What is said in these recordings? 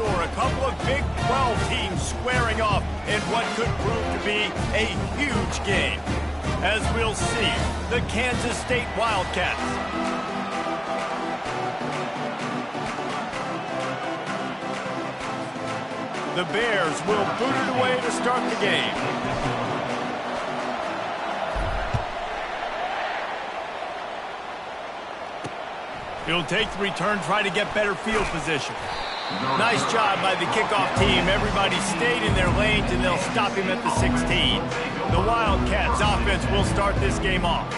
store. A couple of Big 12 teams squaring off in what could prove to be a huge game. As we'll see, the Kansas State Wildcats. The Bears will boot it away to start the game. He'll take the return, try to get better field position. Nice job by the kickoff team. Everybody stayed in their lanes, and they'll stop him at the 16. The Wildcats offense will start this game off.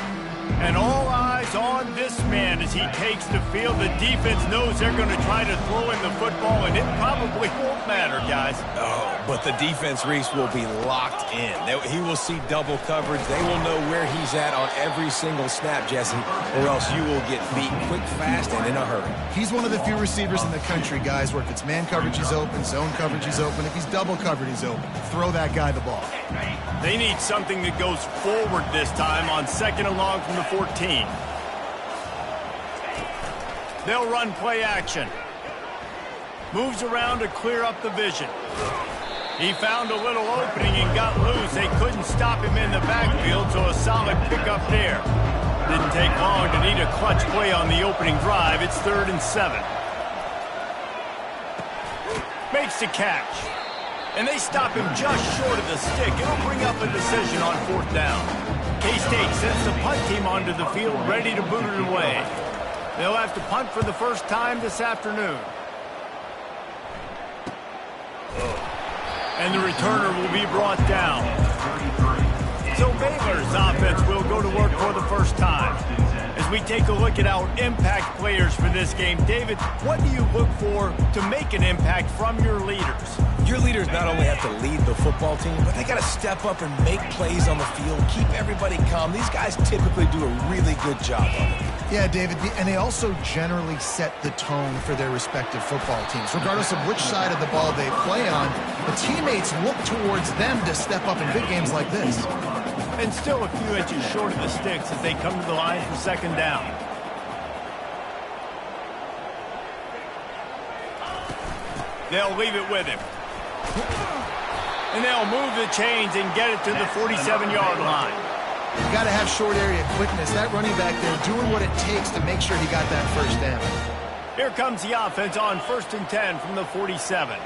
And all eyes on this man as he takes the field. The defense knows they're going to try to throw in the football, and it probably won't matter, guys. Oh, but the defense, Reese, will be locked in. He will see double coverage. They will know where he's at on every single snap, Jesse, or else you will get beat quick, fast, and in a hurry. He's one of the few receivers in the country, guys, where if it's man coverage, he's open, zone coverage, he's open. If he's double covered, he's open. Throw that guy the ball. They need something that goes forward this time on 2nd and long from the 14. They'll run play action. Moves around to clear up the vision. He found a little opening and got loose. They couldn't stop him in the backfield, so a solid pickup there. Didn't take long to need a clutch play on the opening drive. It's 3rd and 7. Makes the catch. And they stop him just short of the stick. It'll bring up a decision on 4th down. K-State sends the punt team onto the field, ready to boot it away. They'll have to punt for the first time this afternoon. And the returner will be brought down. So Baylor's offense will go to work for the first time. As we take a look at our impact players for this game, David, what do you look for to make an impact from your leaders? Your leaders not only have to lead the football team, but they got to step up and make plays on the field, keep everybody calm. These guys typically do a really good job of it. Yeah, David, and they also generally set the tone for their respective football teams. Regardless of which side of the ball they play on, the teammates look towards them to step up in big games like this. And still a few inches short of the sticks as they come to the line for 2nd down. They'll leave it with him. And they'll move the chains and get it to the 47-yard line. You got to have short area quickness. That running back there doing what it takes to make sure he got that 1st down. Here comes the offense on 1st and 10 from the 47.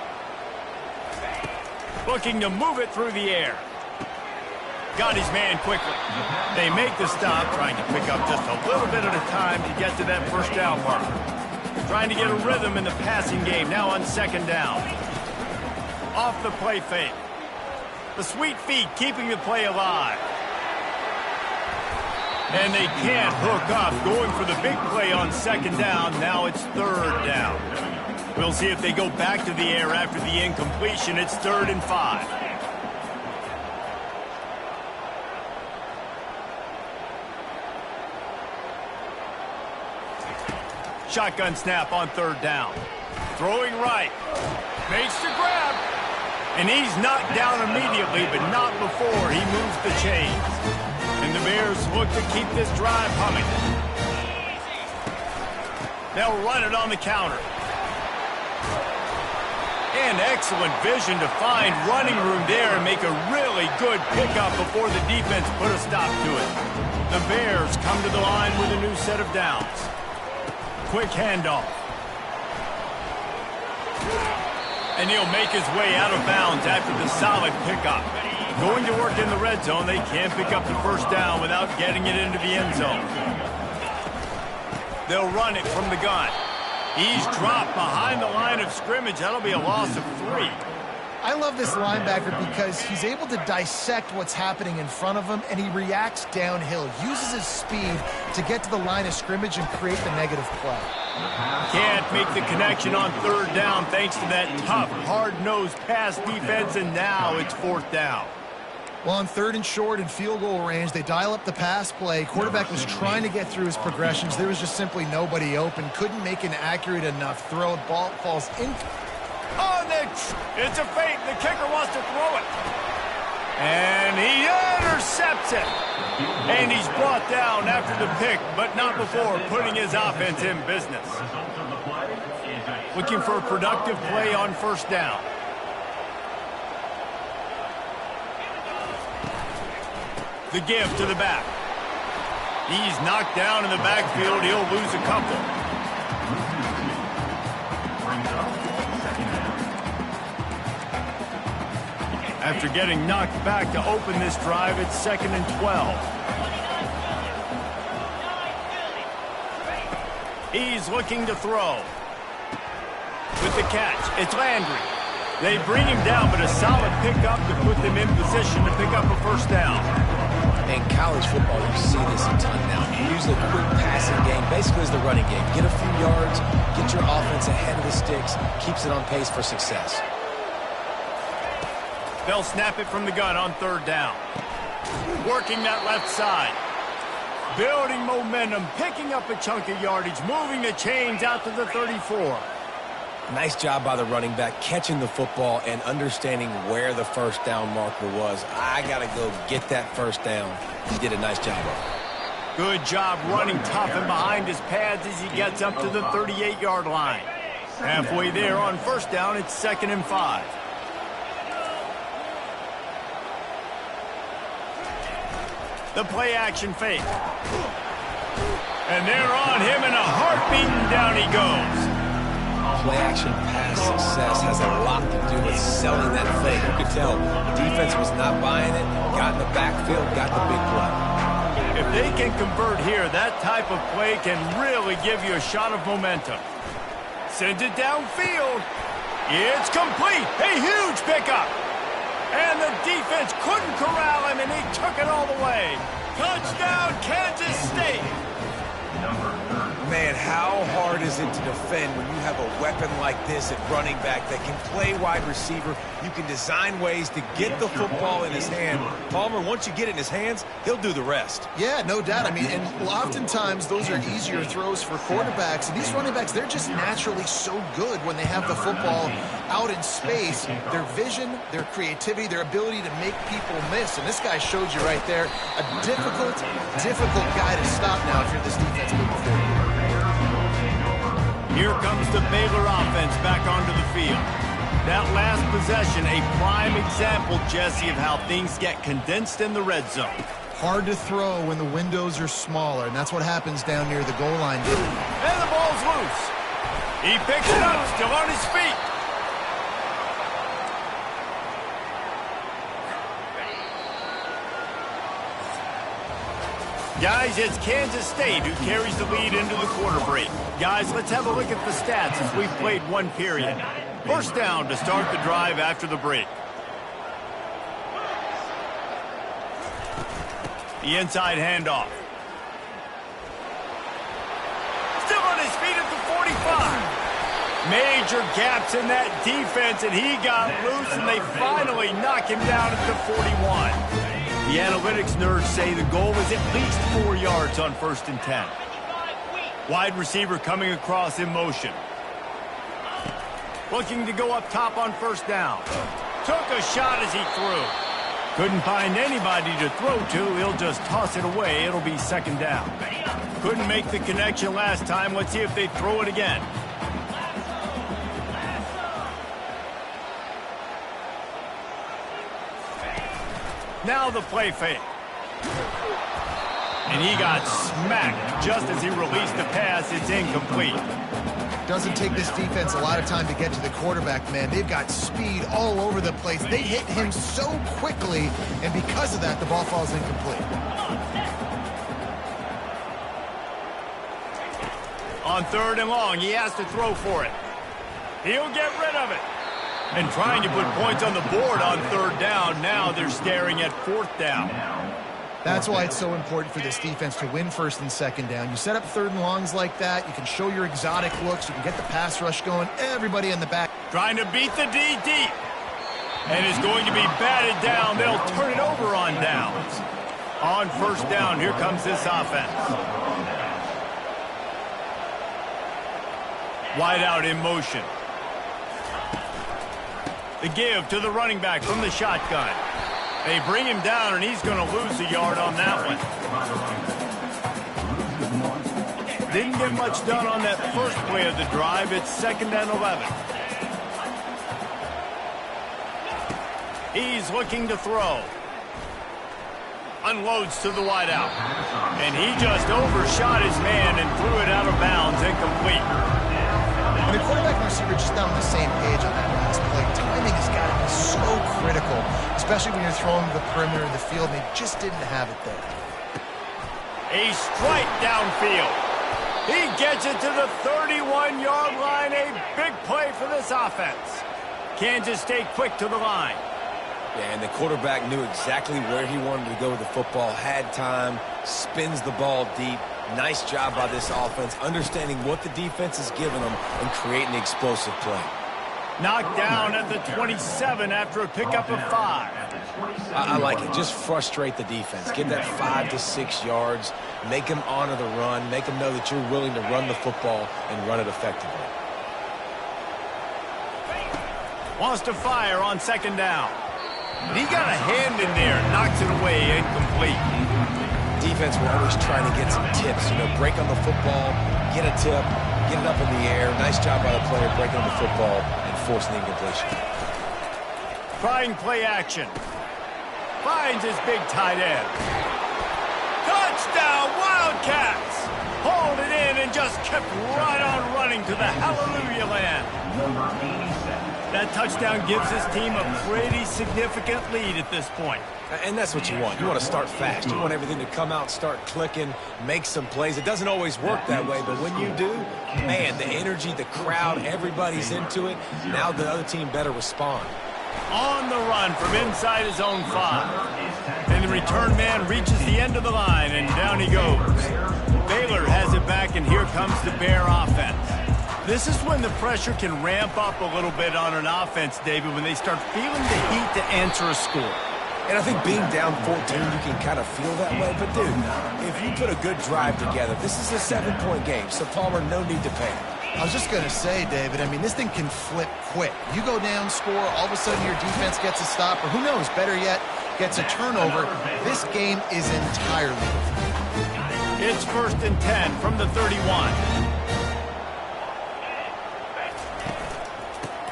Looking to move it through the air. Got his man quickly. They make the stop, trying to pick up just a little bit at a time to get to that 1st down marker. Trying to get a rhythm in the passing game, now on 2nd down. Off the play fake. The sweet feet keeping the play alive. And they can't hook up, going for the big play on 2nd down. Now it's 3rd down. We'll see if they go back to the air after the incompletion. It's 3rd and 5. Shotgun snap on 3rd down. Throwing right. Makes the grab. And he's knocked down immediately, but not before he moves the chains. And the Bears look to keep this drive humming. They'll run it on the counter. And excellent vision to find running room there and make a really good pickup before the defense put a stop to it. The Bears come to the line with a new set of downs. Quick handoff. And he'll make his way out of bounds after the solid pickup. Going to work in the red zone, they can't pick up the 1st down without getting it into the end zone. They'll run it from the gun. He's dropped behind the line of scrimmage. That'll be a loss of 3. I love this linebacker because he's able to dissect what's happening in front of him, and he reacts downhill, uses his speed to get to the line of scrimmage and create the negative play. Can't make the connection on 3rd down thanks to that tough, hard-nosed pass defense, and now it's 4th down. Well, on 3rd and short and field goal range, they dial up the pass play. Quarterback was trying to get through his progressions. There was just simply nobody open. Couldn't make an accurate enough throw. Ball falls in. Oh, it's a fake. The kicker wants to throw it. And he intercepts it. And he's brought down after the pick, but not before putting his offense in business. Looking for a productive play on first down. The give to the back. He's knocked down in the backfield. He'll lose a couple. After getting knocked back to open this drive, it's 2nd and 12. He's looking to throw. With the catch, it's Landry. They bring him down, but a solid pickup to put them in position to pick up a first down. In college football, you see this a ton now. You use a quick passing game, basically as the running game. Get a few yards, get your offense ahead of the sticks, keeps it on pace for success. They'll snap it from the gun on 3rd down. Working that left side. Building momentum, picking up a chunk of yardage, moving the chains out to the 34. Nice job by the running back, catching the football and understanding where the first down marker was. I got to go get that first down. He did a nice job of it. Good job running tough and behind his pads as he gets up to the 38-yard line. Halfway there on first down, it's 2nd and 5. The play action fake. And they're on him in a heartbeat, and down he goes. Play action pass success has a lot to do with selling that fake. You could tell defense was not buying it, got in the backfield, got the big play. If they can convert here, that type of play can really give you a shot of momentum. Sends it downfield. It's complete. A huge pickup. And the defense couldn't corral him, and he took it all the way. Touchdown, Kansas State. Man, how hard is it to defend when you have a weapon like this at running back that can play wide receiver? You can design ways to get the football in his hand. Palmer, once you get it in his hands, he'll do the rest. Yeah, no doubt. I mean, and oftentimes those are easier throws for quarterbacks. And these running backs, they're just naturally so good when they have the football out in space. Their vision, their creativity, their ability to make people miss. And this guy showed you right there, a difficult guy to stop now if you're this defense moving forward. Here comes the Baylor offense back onto the field. That last possession, a prime example, Jesse, of how things get condensed in the red zone. Hard to throw when the windows are smaller, and that's what happens down near the goal line. And the ball's loose. He picks it up, still on his feet. Guys, it's Kansas State who carries the lead into the quarter break. Guys, let's have a look at the stats as we've played one period. First down to start the drive after the break. The inside handoff. Still on his feet at the 45. Major gaps in that defense, and he got loose, and they finally knock him down at the 41. The analytics nerds say the goal was at least 4 yards on 1st and 10. Wide receiver coming across in motion. Looking to go up top on first down. Took a shot as he threw. Couldn't find anybody to throw to. He'll just toss it away. It'll be 2nd down. Couldn't make the connection last time. Let's see if they throw it again. Now the play fake. And he got smacked just as he released the pass. It's incomplete. Doesn't take this defense a lot of time to get to the quarterback, man. They've got speed all over the place. They hit him so quickly, and because of that, the ball falls incomplete. On 3rd and long, he has to throw for it. He'll get rid of it. And trying to put points on the board on 3rd down. Now they're staring at 4th down. That's why it's so important for this defense to win 1st and 2nd down. You set up 3rd and longs like that. You can show your exotic looks. You can get the pass rush going. Everybody in the back. Trying to beat the D deep. And is going to be batted down. They'll turn it over on downs. On 1st down, here comes this offense. Wide out in motion. The give to the running back from the shotgun. They bring him down, and he's going to lose a yard on that one. didn't get much done on that first play of the drive. It's 2nd and 11. He's looking to throw. Unloads to the wideout. And he just overshot his man and threw it out of bounds, incomplete. And the quarterback and receiver just not on the same page on that last play. Timing has got to be so critical, especially when you're throwing the perimeter of the field, and they just didn't have it there. A strike downfield. He gets it to the 31-yard line. A big play for this offense. Kansas stayed quick to the line. Yeah, and the quarterback knew exactly where he wanted to go with the football, had time, spins the ball deep. Nice job by this offense, understanding what the defense is giving them and creating an explosive play. Knocked down at the 27 after a pickup of 5. I like it. Just frustrate the defense. Give that 5 to 6 yards. Make them honor the run. Make them know that you're willing to run the football and run it effectively. Wants to fire on 2nd down. He got a hand in there, knocks it away, incomplete. Defense will always try to get some tips. You know, break on the football, get a tip, get it up in the air. Nice job by the player breaking on the football and forcing the incompletion. Trying play action. Finds his big tight end. Touchdown, Wildcats! Hauled it in and just kept right on running to the hallelujah land. That touchdown gives his team a pretty significant lead at this point. And that's what you want. You want to start fast. You want everything to come out, start clicking, make some plays. It doesn't always work that way, but when you do, man, the energy, the crowd, everybody's into it. Now the other team better respond. On the run from inside his own 5. And the return man reaches the end of the line, and down he goes. Baylor has it back, and here comes the Bear offense. This is when the pressure can ramp up a little bit on an offense, David, when they start feeling the heat to answer a score. And I think being down 14, you can kind of feel that way. But, dude, if you put a good drive together, this is a 7-point game, so Palmer, no need to panic. I was just going to say, David, I mean, this thing can flip quick. You go down, score, all of a sudden your defense gets a stop, or who knows, better yet, gets a turnover. This game is entirely different. It's 1st and 10 from the 31.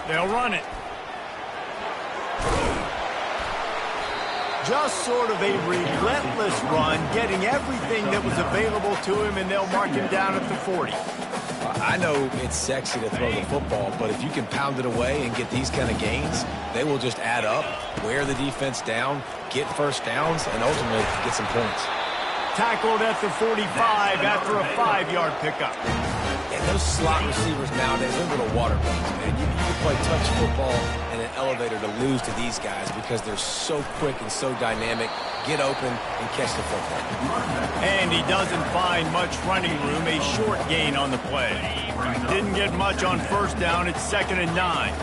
They'll run it. Just sort of a relentless run, getting everything that was available to him, and they'll mark him down at the 40. I know it's sexy to throw the football, but if you can pound it away and get these kind of gains, they will just add up, wear the defense down, get first downs, and ultimately get some points. Tackled at the 45 after a 5-yard pickup. And those slot receivers nowadays, they're little water bugs, man. You can play touch football in an elevator to lose to these guys because they're so quick and so dynamic. Get open and catch the football. And he doesn't find much running room, a short gain on the play. Didn't get much on 1st down, it's 2nd and 9.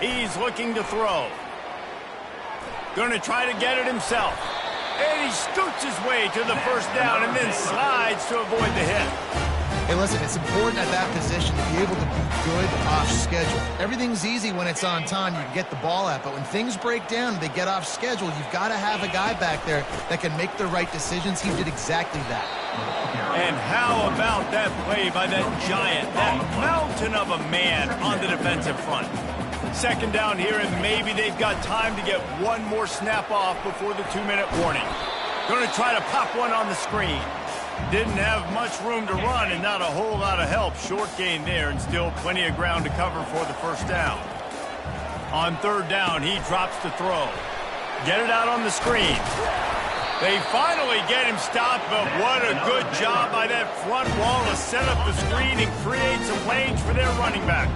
He's looking to throw. Going to try to get it himself. And he scoots his way to the 1st down and then slides to avoid the hit. Hey, listen, it's important at that position to be able to be good off schedule. Everything's easy when it's on time. You can get the ball out. But when things break down, they get off schedule, you've got to have a guy back there that can make the right decisions. He did exactly that. And how about that play by that giant, that mountain of a man on the defensive front? 2nd down here, and maybe they've got time to get one more snap off before the 2-minute warning. Going to try to pop one on the screen. Didn't have much room to run and not a whole lot of help. Short gain there and still plenty of ground to cover for the 1st down. On 3rd down, he drops to throw. Get it out on the screen. They finally get him stopped, but what a good job by that front wall to set up the screen and create some lanes for their running back.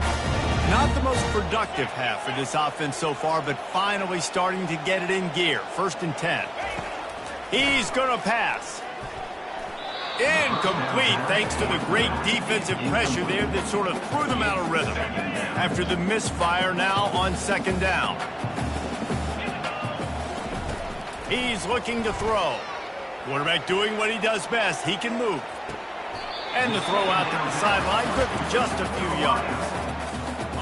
Not the most productive half for this offense so far, but finally starting to get it in gear. 1st and 10. He's going to pass. Incomplete, thanks to the great defensive pressure there that sort of threw them out of rhythm. After the misfire now on 2nd down. He's looking to throw. Quarterback doing what he does best. He can move. And the throw out to the sideline, but just a few yards.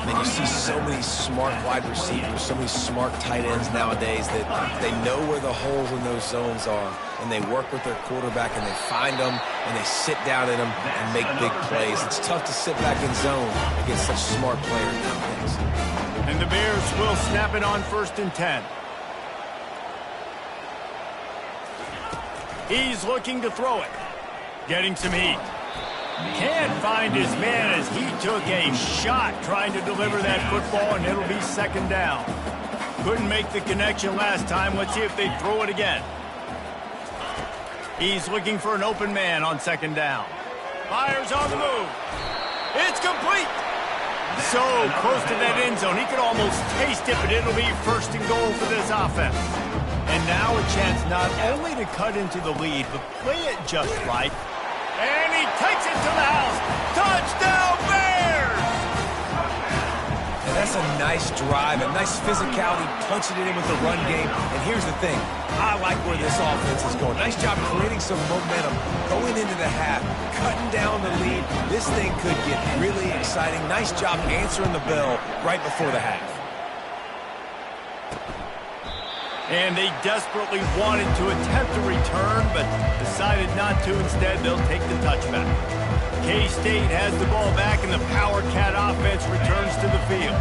And you see so many smart wide receivers, so many smart tight ends nowadays that they know where the holes in those zones are, and they work with their quarterback, and they find them, and they sit down in them and make big plays. It's tough to sit back in zone against such smart players nowadays. And the Bears will snap it on 1st and 10. He's looking to throw it. Getting some heat. Can't find his man as he took a shot trying to deliver that football, and it'll be 2nd down. Couldn't make the connection last time. Let's see if they throw it again. He's looking for an open man on 2nd down. Fires on the move. It's complete. So close to that end zone. He could almost taste it, but it'll be 1st and goal for this offense. And now a chance not only to cut into the lead, but play it just right. And he takes it to the house. Touchdown, Bears! And that's a nice drive, a nice physicality, punching it in with the run game. And here's the thing. I like where this offense is going. Nice job creating some momentum, going into the half, cutting down the lead. This thing could get really exciting. Nice job answering the bell right before the half. And they desperately wanted to attempt a return, but decided not to. Instead, they'll take the touchback. K-State has the ball back, and the Power Cat offense returns to the field.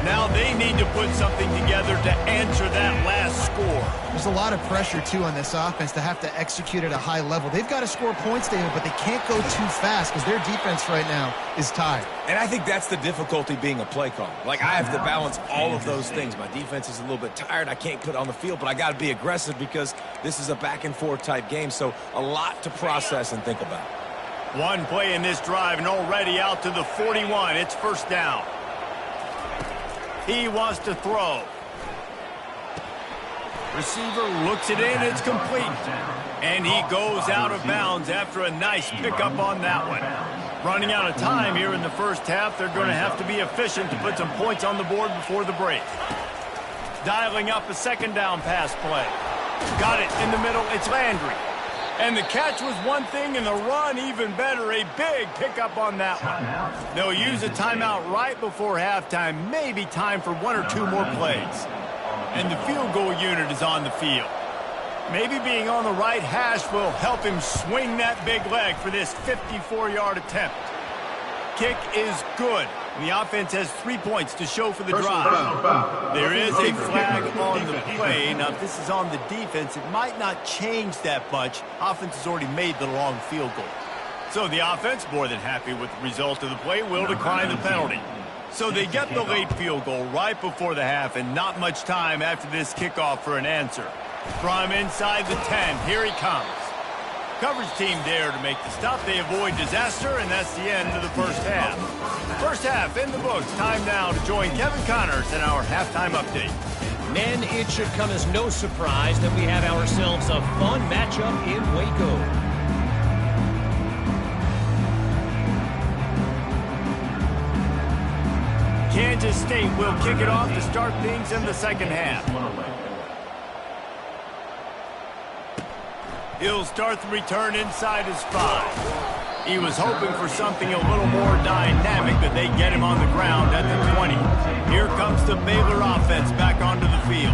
Now they need to put something together to answer that last score. There's a lot of pressure, too, on this offense to have to execute at a high level. They've got to score points, David, but they can't go too fast because their defense right now is tired. And I think that's the difficulty being a play caller. Like, I have to balance all of those things. My defense is a little bit tired. I can't put it on the field, but I got to be aggressive because this is a back-and-forth type game, so a lot to process and think about. One play in this drive and already out to the 41. It's 1st down. He wants to throw. Receiver looks it in. It's complete. And he goes out of bounds after a nice pickup on that one. Running out of time here in the 1st half. They're going to have to be efficient to put some points on the board before the break. Dialing up a 2nd down pass play. Got it in the middle. It's Landry. And the catch was one thing, and the run even better. A big pickup on that one. They'll use a timeout right before halftime. Maybe time for 1 or 2 more plays. And the field goal unit is on the field. Maybe being on the right hash will help him swing that big leg for this 54-yard attempt. Kick is good. And the offense has 3 points to show for the drive. There is a flag on the play. Now, if this is on the defense, it might not change that much. Offense has already made the long field goal. So the offense, more than happy with the result of the play, will decline the penalty. So they get the late field goal right before the half, and not much time after this kickoff for an answer. From inside the 10, here he comes. Coverage team there to make the stop. They avoid disaster, and that's the end of the 1st half. 1st half in the books. Time now to join Kevin Connors in our halftime update. Men, it should come as no surprise that we have ourselves a fun matchup in Waco. Kansas State will kick it off to start things in the 2nd half. He'll start the return inside his 5. He was hoping for something a little more dynamic, but they get him on the ground at the 20. Here comes the Baylor offense back onto the field.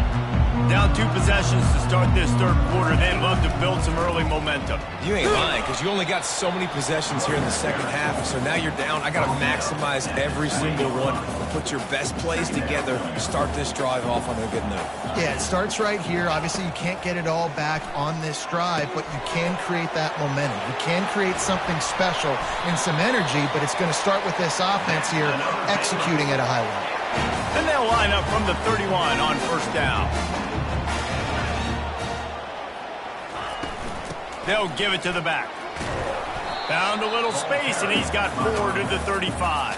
Down 2 possessions to start this 3rd quarter. They'd love to build some early momentum. You ain't lying, because you only got so many possessions here in the 2nd half, so now you're down. I got to maximize every single one. Put your best plays together. Start this drive off on a good note. Yeah, it starts right here. Obviously, you can't get it all back on this drive, but you can create that momentum. You can create something special and some energy, but it's going to start with this offense here executing at a high level. And they'll line up from the 31 on 1st down. They'll give it to the back. Found a little space, and he's got 4 to the 35.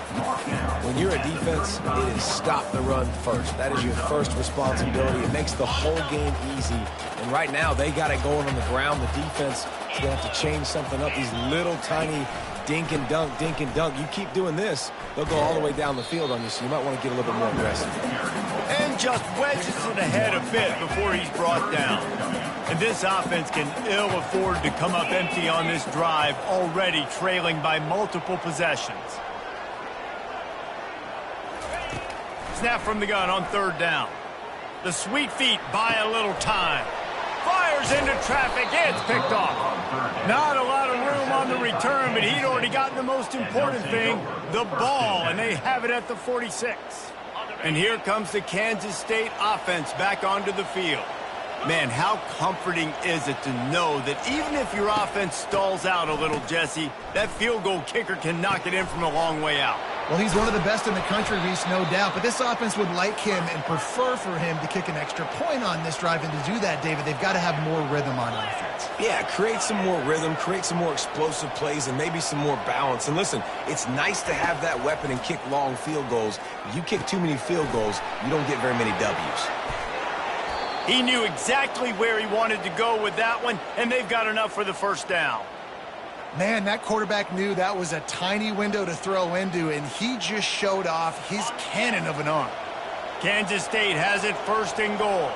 When you're a defense, it is stop the run first. That is your first responsibility. It makes the whole game easy. And right now, they got it going on the ground. The defense is going to have to change something up. These little tiny dink and dunk, dink and dunk. You keep doing this, they'll go all the way down the field on you, so you might want to get a little bit more aggressive. And just wedges it ahead a bit before he's brought down. And this offense can ill afford to come up empty on this drive, already trailing by multiple possessions. Snap from the gun on 3rd down. The sweet feet buy a little time. Fires into traffic. It's picked off. Not a lot of room on the return, but he'd already gotten the most important thing, the ball, and they have it at the 46. And here comes the Kansas State offense back onto the field. Man, how comforting is it to know that even if your offense stalls out a little, Jesse, that field goal kicker can knock it in from a long way out. Well, he's one of the best in the country, Reese, no doubt. But this offense would like him and prefer for him to kick an extra point on this drive. And to do that, David, they've got to have more rhythm on offense. Yeah, create some more rhythm, create some more explosive plays, and maybe some more balance. And listen, it's nice to have that weapon and kick long field goals. If you kick too many field goals, you don't get very many W's. He knew exactly where he wanted to go with that one, and they've got enough for the 1st down. Man, that quarterback knew that was a tiny window to throw into, and he just showed off his cannon of an arm. Kansas State has it 1st and goal.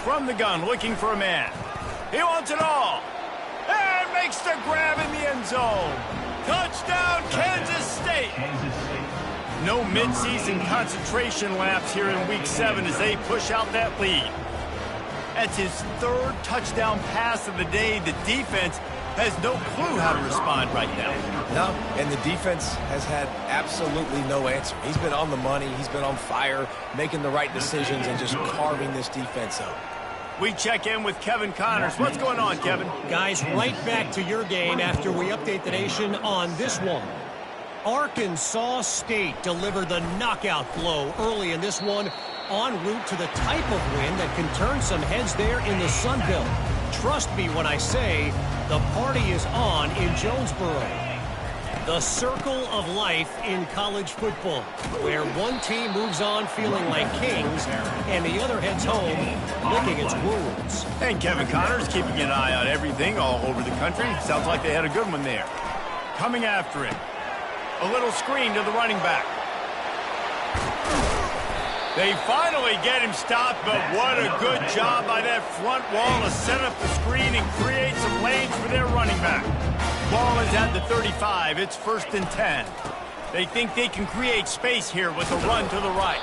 From the gun, looking for a man. He wants it all. And makes the grab in the end zone. Touchdown, Kansas State. No midseason concentration laps here in Week 7 as they push out that lead. That's his 3rd touchdown pass of the day. The defense has no clue how to respond right now. No, and the defense has had absolutely no answer. He's been on the money. He's been on fire, making the right decisions and just carving this defense up. We check in with Kevin Connors. What's going on, Kevin? Guys, right back to your game after we update the nation on this one. Arkansas State delivered the knockout blow early in this one, en route to the type of win that can turn some heads there in the Sun Belt. Trust me when I say the party is on in Jonesboro. The circle of life in college football, where one team moves on feeling like kings and the other heads home licking its wounds. And Kevin Connors keeping an eye on everything all over the country. Sounds like they had a good one there. Coming after it. A little screen to the running back. They finally get him stopped, but what a good job by that front wall to set up the screen and create some lanes for their running back. Ball is at the 35. It's 1st and 10. They think they can create space here with a run to the right.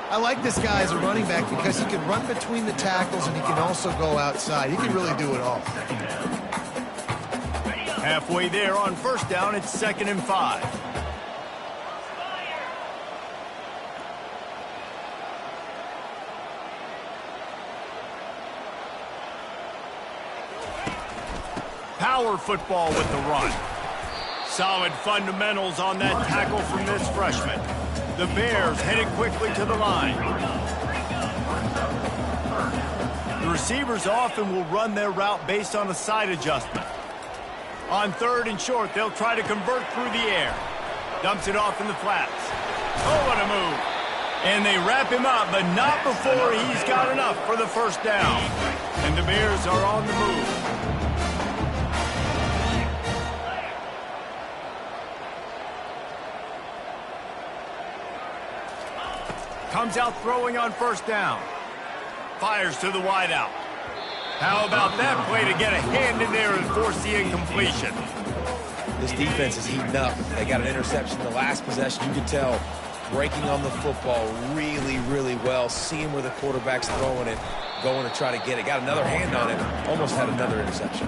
I like this guy as a running back because he can run between the tackles and he can also go outside. He can really do it all. Halfway there on 1st down, it's 2nd and 5. Power football with the run. Solid fundamentals on that tackle from this freshman. The Bears headed quickly to the line. The receivers often will run their route based on a side adjustment. On 3rd and short, they'll try to convert through the air. Dumps it off in the flats. Oh, what a move. And they wrap him up, but not before he's got enough for the 1st down. And the Bears are on the move. Comes out throwing on 1st down. Fires to the wideout. How about that play to get a hand in there and force the incompletion? This defense is heating up. They got an interception in the last possession. You could tell breaking on the football really, really well. Seeing where the quarterback's throwing it, going to try to get it. Got another hand on it. Almost had another interception.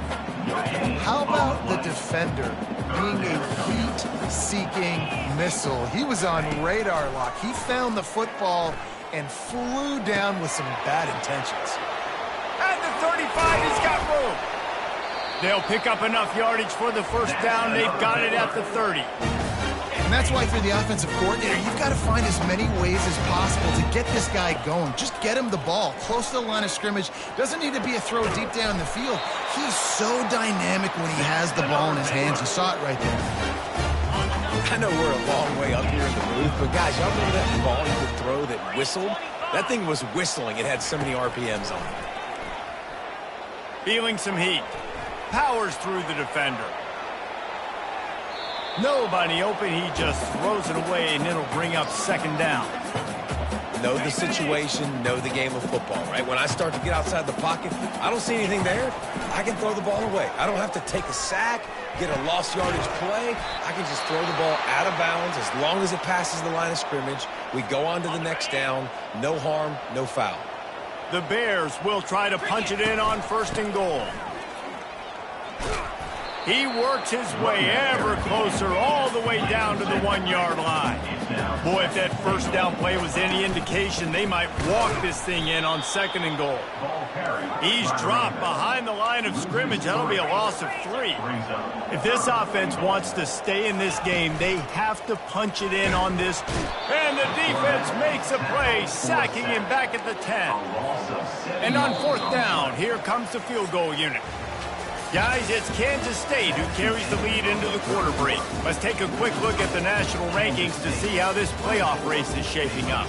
How about the defender being a heat-seeking missile? He was on radar lock. He found the football and flew down with some bad intentions. At the 35, he's got room. They'll pick up enough yardage for the 1st down. They've got it at the 30. And that's why for the offensive coordinator, you've got to find as many ways as possible to get this guy going. Just get him the ball close to the line of scrimmage. Doesn't need to be a throw deep down the field. He's so dynamic when he has the ball in his hands. You saw it right there. I know we're a long way up here in the booth, but guys, y'all remember that ball you could throw that whistled? That thing was whistling. It had so many RPMs on it. Feeling some heat. Powers through the defender. Nobody open. He just throws it away, and it'll bring up 2nd down. know the situation, know the game of football, right? When I start to get outside the pocket, I don't see anything there, I can throw the ball away. I don't have to take a sack, get a lost yardage play. I can just throw the ball out of bounds as long as it passes the line of scrimmage. We go on to the next down. No harm, no foul. The Bears will try to punch it in on 1st and goal. He works his way ever closer all the way down to the 1-yard line. Boy, if that 1st down play was any indication, they might walk this thing in on 2nd and goal. He's dropped behind the line of scrimmage. That'll be a loss of 3. If this offense wants to stay in this game, they have to punch it in on this. And the defense makes a play, sacking him back at the 10. And on 4th down, here comes the field goal unit. Guys, it's Kansas State who carries the lead into the quarter break. Let's take a quick look at the national rankings to see how this playoff race is shaping up.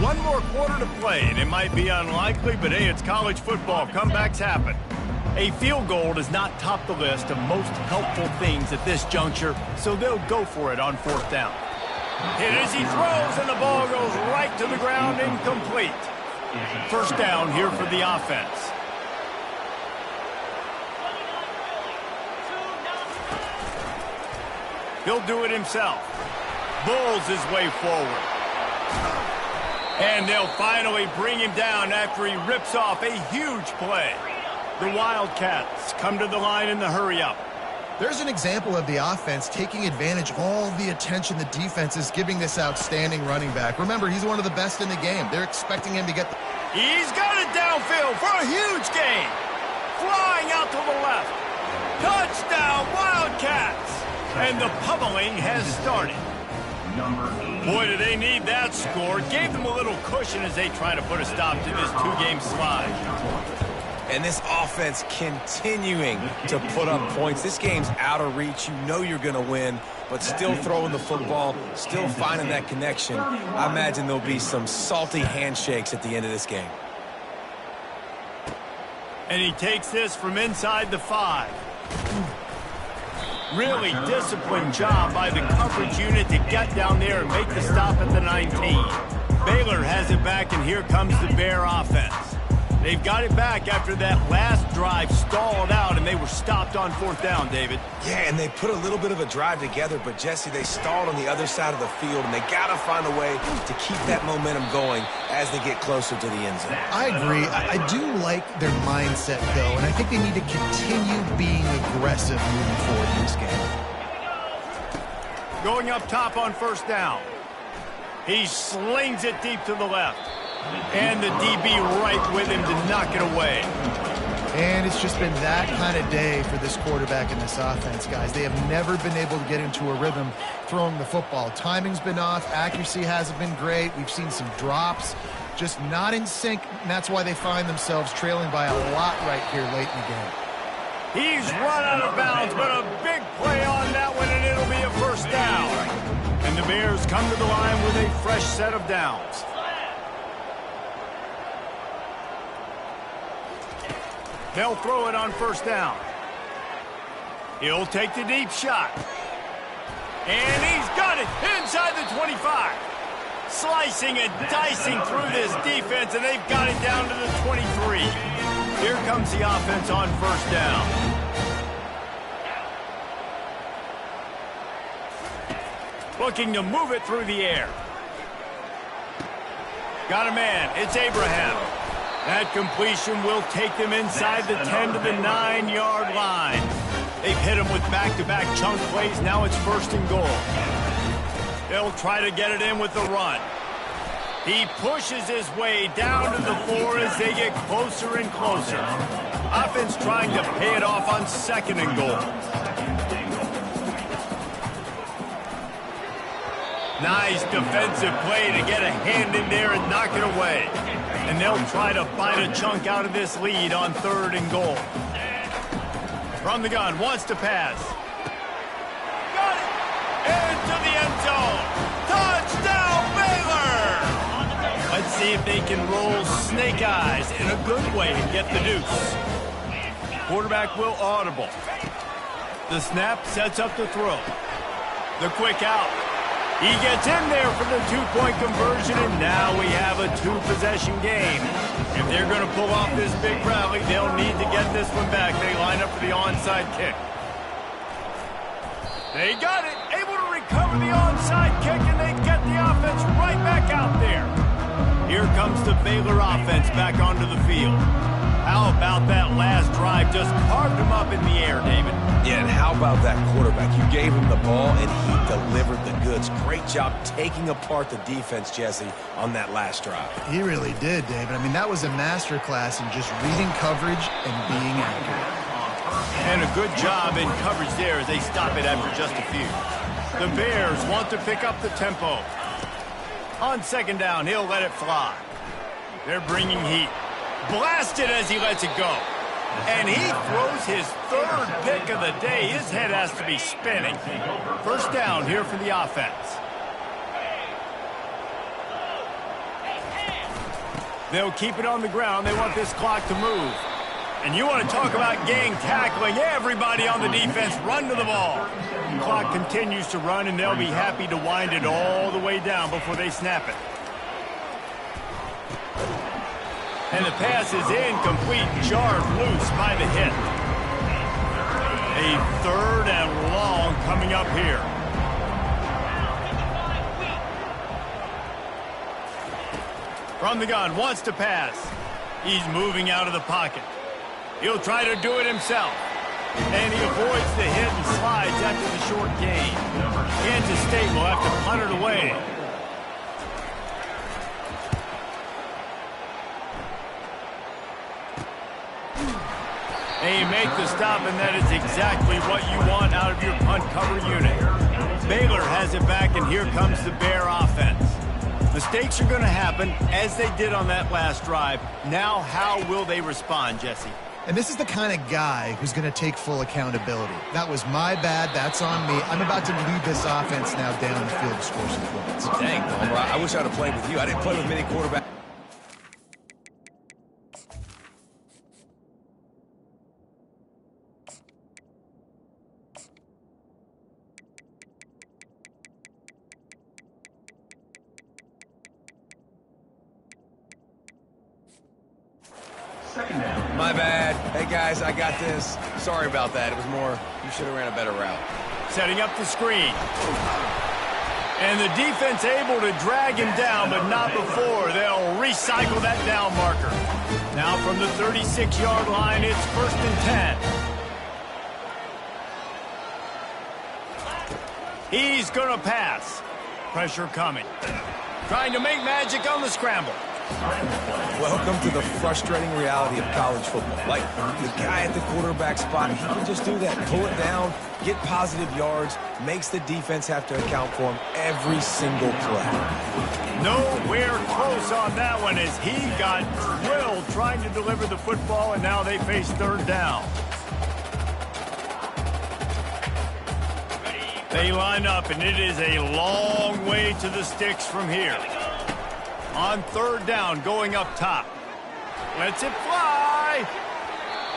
One more quarter to play, and it might be unlikely, but hey, it's college football. Comebacks happen. A field goal does not top the list of most helpful things at this juncture, so they'll go for it on 4th down. Hit as he throws, and the ball goes right to the ground, incomplete. 1st down here for the offense. He'll do it himself. Bulls his way forward. And they'll finally bring him down after he rips off a huge play. The Wildcats come to the line in the hurry-up. There's an example of the offense taking advantage of all the attention the defense is giving this outstanding running back. Remember, he's one of the best in the game. They're expecting him to get... He's got it downfield for a huge gain. Flying out to the left. Touchdown, Wildcats. And the pummeling has started. Boy, do they need that score. Gave them a little cushion as they try to put a stop to this 2-game slide. And this offense continuing to put up points. This game's out of reach. You know you're going to win, but still throwing the football, still finding that connection. I imagine there'll be some salty handshakes at the end of this game. And he takes this from inside the 5. Really disciplined job by the coverage unit to get down there and make the stop at the 19. Baylor has it back, and here comes the Bear offense. They've got it back after that last drive stalled out, and they were stopped on 4th down, David. Yeah, and they put a little bit of a drive together, but, Jesse, they stalled on the other side of the field, and they got to find a way to keep that momentum going as they get closer to the end zone. I agree. I do like their mindset, though, and I think they need to continue being aggressive moving forward in this game. Going up top on 1st down. He slings it deep to the left. And the DB right with him to knock it away. And it's just been that kind of day for this quarterback and this offense, guys. They have never been able to get into a rhythm throwing the football. Timing's been off. Accuracy hasn't been great. We've seen some drops. Just not in sync, and that's why they find themselves trailing by a lot right here late in the game. He's run out of bounds, but a big play on that one, and it'll be a 1st down. And the Bears come to the line with a fresh set of downs. They'll throw it on 1st down. He'll take the deep shot. And he's got it inside the 25. Slicing and dicing through this defense, and they've got it down to the 23. Here comes the offense on 1st down. Looking to move it through the air. Got a man. It's Abraham. That completion will take them inside the 10 to the 9-yard line. They've hit him with back-to-back chunk plays. Now it's 1st and goal. They'll try to get it in with the run. He pushes his way down to the 4 as they get closer and closer. Offense trying to pay it off on 2nd and goal. Nice defensive play to get a hand in there and knock it away. And they'll try to bite a chunk out of this lead on 3rd and goal. From the gun, wants to pass. Got it! Into the end zone. Touchdown, Baylor! Let's see if they can roll snake eyes in a good way and get the deuce. Quarterback will audible. The snap sets up the throw. The quick out. He gets in there for the two-point conversion, and now we have a two-possession game. If they're going to pull off this big rally, they'll need to get this one back. They line up for the onside kick. They got it, able to recover the onside kick, and they get the offense right back out there. Here comes the Baylor offense back onto the field. How about that last drive? Just carved him up in the air, David. Yeah, and how about that quarterback? You gave him the ball, and he delivered the goods. Great job taking apart the defense, Jesse, on that last drive. He really did, David. I mean, that was a masterclass in just reading coverage and being accurate. And a good job in coverage there as they stop it after just a few. The Bears want to pick up the tempo. On second down, he'll let it fly. They're bringing heat. Blasted as he lets it go. And he throws his third pick of the day. His head has to be spinning. First down here for the offense. They'll keep it on the ground. They want this clock to move. And you want to talk about gang tackling. Everybody on the defense run to the ball. The clock continues to run, and they'll be happy to wind it all the way down before they snap it. And the pass is incomplete, jarred loose by the hit. A third and long coming up here. From the gun, wants to pass. He's moving out of the pocket. He'll try to do it himself. And he avoids the hit and slides after the short gain. Kansas State will have to punt it away. And you make the stop, and that is exactly what you want out of your punt cover unit. Baylor has it back, and here comes the Bear offense. Mistakes are going to happen, as they did on that last drive. Now, how will they respond, Jesse? And this is the kind of guy who's going to take full accountability. That was my bad. That's on me. I'm about to lead this offense now down the field to score some points. Dang, Palmer, I wish I'd have played with you. I didn't play with many quarterbacks. My bad. Hey, guys, I got this. Sorry about that. It was more, you should have ran a better route. Setting up the screen. And the defense able to drag him down, but not before. They'll recycle that down marker. Now from the 36-yard line, it's 1st and 10. He's going to pass. Pressure coming. Trying to make magic on the scramble. Welcome to the frustrating reality of college football. Like, the guy at the quarterback spot, he can just do that. Pull it down, get positive yards, makes the defense have to account for him every single play. Nowhere close on that one as he got drilled trying to deliver the football, and now they face third down. They line up, and it is a long way to the sticks from here. On third down, going up top. Lets it fly.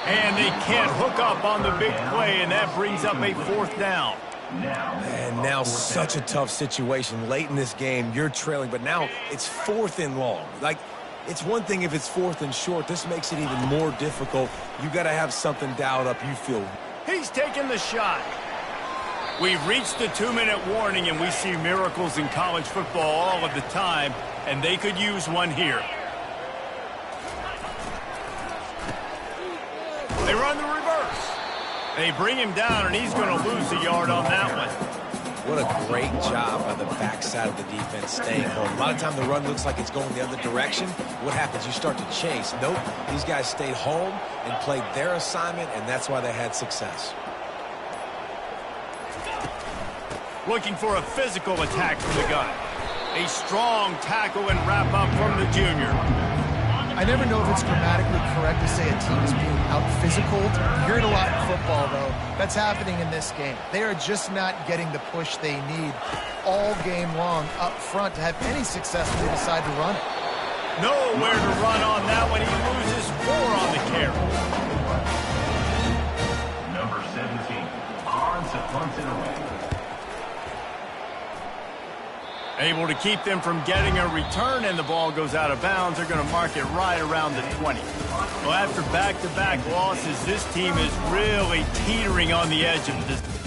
And they can't hook up on the big play, and that brings up a 4th down. And now such a tough situation. Late in this game, you're trailing, but now it's 4th and long. Like, it's one thing if it's 4th and short. This makes it even more difficult. You got to have something dialed up, you feel. He's taking the shot. We've reached the 2-minute warning, and we see miracles in college football all of the time, and they could use one here. They run the reverse. They bring him down, and he's going to lose a yard on that one. What a great job by the backside of the defense staying home. A lot of time the run looks like it's going the other direction. What happens? You start to chase. Nope. These guys stayed home and played their assignment, and that's why they had success. Looking for a physical attack from the gun. A strong tackle and wrap up from the junior. I never know if it's grammatically correct to say a team is being out-physicaled. You hear it a lot in football, though. That's happening in this game. They are just not getting the push they need all game long up front to have any success when they decide to run it. Nowhere to run on that one. He loses 4 on the carry. Number 17. Able to keep them from getting a return, and the ball goes out of bounds. They're going to mark it right around the 20. Well, after back-to-back losses, this team is really teetering on the edge of this.